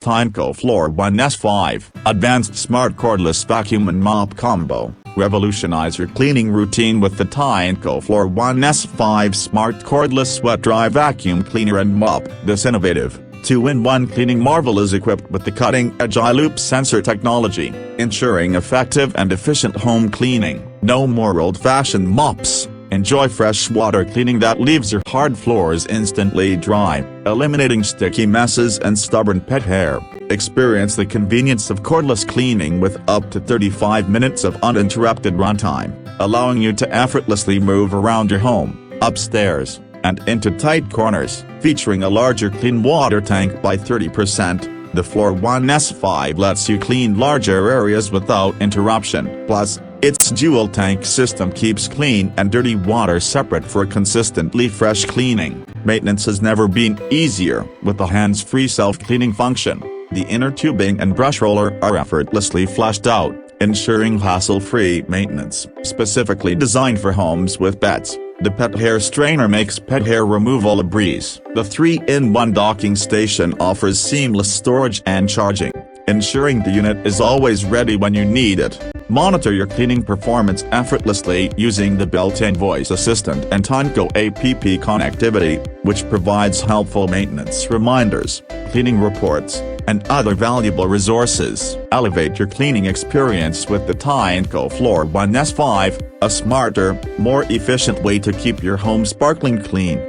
Tineco Floor 1S5, Advanced Smart Cordless Vacuum and Mop Combo. Revolutionize your cleaning routine with the Tineco Floor 1S5 Smart Cordless Wet Dry Vacuum Cleaner and Mop. This innovative 2-in-1 cleaning marvel is equipped with the cutting-edge iLoop sensor technology, ensuring effective and efficient home cleaning. No more old-fashioned mops. Enjoy fresh water cleaning that leaves your hard floors instantly dry, eliminating sticky messes and stubborn pet hair. Experience the convenience of cordless cleaning with up to 35 minutes of uninterrupted runtime, allowing you to effortlessly move around your home, upstairs, and into tight corners. Featuring a larger clean water tank by 30%, the Floor 1S5 lets you clean larger areas without interruption. Plus, its dual tank system keeps clean and dirty water separate for consistently fresh cleaning. Maintenance has never been easier with the hands-free self-cleaning function. The inner tubing and brush roller are effortlessly flushed out, ensuring hassle-free maintenance. Specifically designed for homes with pets, the pet hair strainer makes pet hair removal a breeze. The 3-in-1 docking station offers seamless storage and charging, ensuring the unit is always ready when you need it. Monitor your cleaning performance effortlessly using the built-in voice assistant and Tineco app connectivity, which provides helpful maintenance reminders, cleaning reports, and other valuable resources. Elevate your cleaning experience with the Tineco Floor 1S5, a smarter, more efficient way to keep your home sparkling clean.